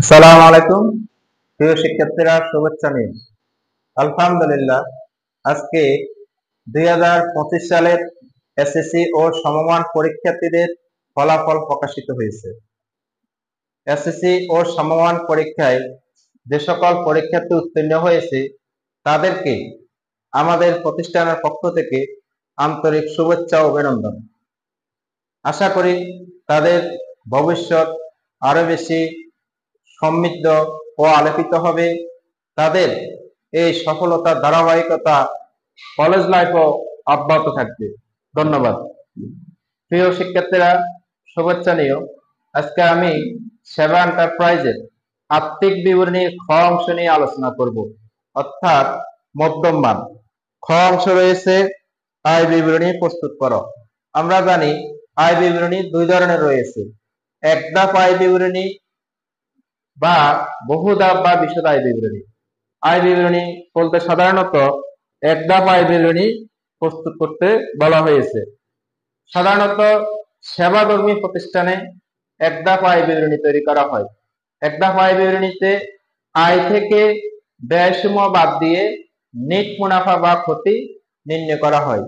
আসসালামু আলাইকুম প্রিয় শিক্ষার্থীরা, শুভেচ্ছা নিন। আলহামদুলিল্লাহ, আজকে 2025 সালের এসএসসি ও সমমান পরীক্ষার্থীদের ফলাফল প্রকাশিত হয়েছে। এসএসসি ও সমমান পরীক্ষায় যে সকল পরীক্ষার্থী উত্তীর্ণ হয়েছে তাদেরকে আমাদের প্রতিষ্ঠানের পক্ষ থেকে আন্তরিক শুভেচ্ছা ও অভিনন্দন। আশা করি তাদের ভবিষ্যৎ আরো বেশি সমৃদ্ধ ও আলোকিত হবে। তাদের এই সফলতার ধারাবাহিকতা কলেজ লাইফও অব্যাহত থাকবে। ধন্যবাদ। প্রিয় শিক্ষার্থীরা, শুভেচ্ছা নিও। আজকে আমি সেবা এন্টারপ্রাইজের আর্থিক বিবরণীর খ অংশ নিয়ে আলোচনা করব, অর্থাৎ মধ্যম মান। খ অংশ রয়েছে আয় বিবরণী প্রস্তুত করো। আমরা জানি আয় বিবরণী দুই ধরনের রয়েছে, এক ধাপ আয় বিবরণী বা বহু ধাপ বা বিশদ আয় বিবরণী। আয় বিবরণী বলতে সাধারণত এক ধাপ আয় বিবরণী প্রস্তুত করতে বলা হয়েছে। সাধারণত সেবাধর্মী প্রতিষ্ঠানে এক ধাপ আয় বিবরণী তৈরি করা হয়। এক ধাপ আয় বিবরণীতে আয় থেকে ব্যয়সমূহ বাদ দিয়ে নেট মুনাফা বা ক্ষতি নির্ণয় করা হয়।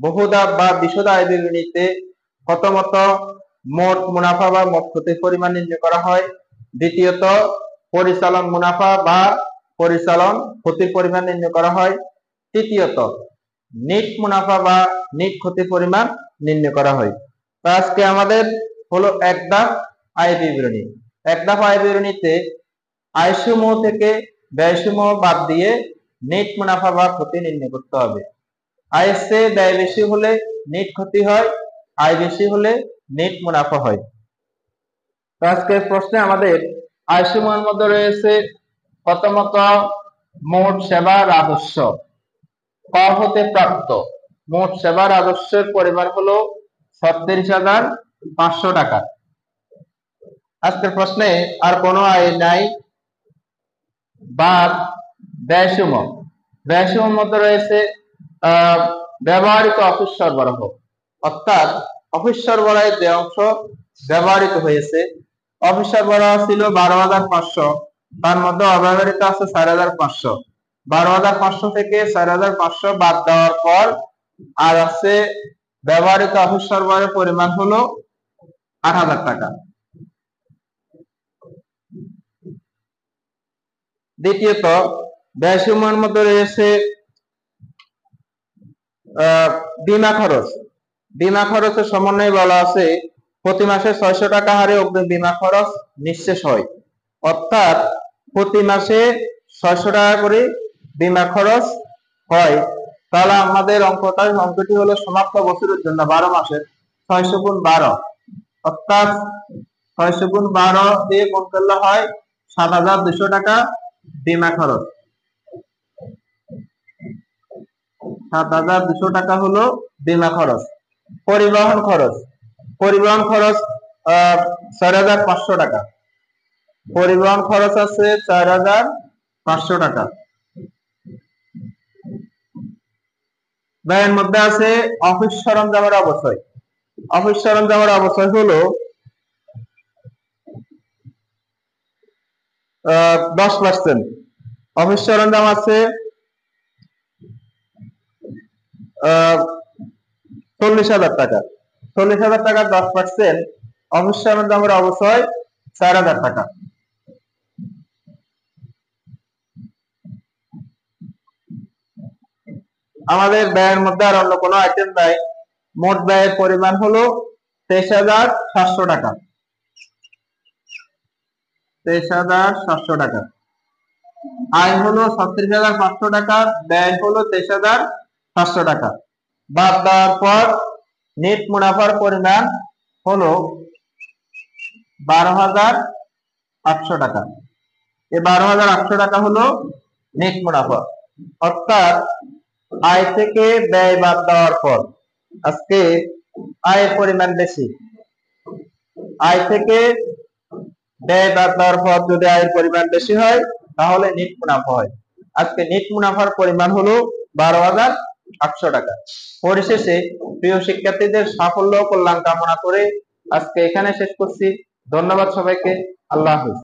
বহু ধাপ বা বিশদ আয় বিবরণীতে প্রথমত মোট মুনাফা বা মোট ক্ষতির পরিমাণ নির্ণয় করা হয়। দ্বিতীয়ত পরিচালন মুনাফা বা পরিচালন ক্ষতির পরিমাণ নির্ণয় করা হয়। তৃতীয়ত নেট মুনাফা বা নেট ক্ষতির পরিমাণ নির্ণয় করা হয়। তো আজকে আমাদের হলো এক ধাপ আয় বিবরণী। এক ধাপ আয় বিবরণীতে আয়সমূহ থেকে ব্যয়সমূহ বাদ দিয়ে নেট মুনাফা বা ক্ষতি নির্ণয় করতে হবে। আয়ের চেয়ে ব্যয় বেশি হলে নেট ক্ষতি হয়, আয় বেশি হলে নেট মুনাফা হয়। তো আজকের প্রশ্নে আমাদের আয়সমূহের মধ্যে রয়েছে প্রথমত মোট সেবা রাজস্ব। ক হতে প্রাপ্ত মোট সেবা রাজস্বের পরিমাণ হলো 36,500 টাকা। আজকের প্রশ্নে আর কোনো আয় নাই। বাদ ব্যয়সমূহ। ব্যয়সমূহের মধ্যে রয়েছে ব্যবহৃত অফিস সরবরাহ, অর্থাৎ অফিস সরবরাহের যে অংশ ব্যবহৃত হয়েছে। অফিস সরবরাহ ছিল 12,500, তার মধ্যে অব্যবহৃত আছে 4,500। 12,500 থেকে 4,500 বাদ দেওয়ার পর আর আছে ব্যবহৃত অফিস সরবরাহের পরিমাণ হলো 8,000 টাকা। দ্বিতীয়ত ব্যয়সমূহের মধ্যে রয়েছে বীমা খরচ। বীমা খরচের সমন্বয়ে বলা আছে প্রতি মাসে 600 টাকা হারে অগ্রিম বীমা খরচ নিঃশেষ হয়, অর্থাৎ প্রতি মাসে 600 টাকা করে বীমা খরচ হয়। তাহলে আমাদের অঙ্কটি হলো সমাপ্ত বছরের জন্য 12 মাসের 600 গুণ 12, অর্থাৎ 600 গুণ 12 দিয়ে গুণ করলে হয় 7,200 টাকা বীমা খরচ। 7,200 টাকা হলো বীমা খরচ। পরিবহন খরচ। পরিবহন খরচ 4,500 টাকা। পরিবহন খরচ আছে 4,500 টাকা। ব্যয়ের মধ্যে আছে অফিস সরঞ্জামের অবচয়। অফিস সরঞ্জামের অবচয় হলো 10%। অফিস সরঞ্জাম আছে 40,000 টাকা। 40,000 টাকার 10% অফিস সরঞ্জামের অবচয় 4,000 টাকা। আমাদের ব্যয়ের মধ্যে আর অন্য কোনো আইটেম নাই। মোট ব্যয়ের পরিমাণ হলো 23,700 টাকা। 23,700 টাকা। আয় হলো 36,500 টাকা, ব্যয় হলো 23,700 টাকা। বাদ দেওয়ার পর নেট মুনাফার পরিমাণ হলো 12,800 টাকা। এই 12,800 টাকা হলো নেট মুনাফা, অর্থাৎ আয় থেকে ব্যয় বাদ দেওয়ার পর। আজকে আয়ের পরিমাণ বেশি, আয় থেকে ব্যয় বাদ দেওয়ার পর যদি আয়ের পরিমাণ বেশি হয় তাহলে নেট মুনাফা হয়। আজকে নেট মুনাফার পরিমাণ হলো 12,800 টাকা। পরিশেষে প্রিয় শিক্ষার্থীদের সাফল্য ও কল্যাণ কামনা করে আজকে এখানে শেষ করছি। ধন্যবাদ সবাইকে। আল্লাহ হাফেজ।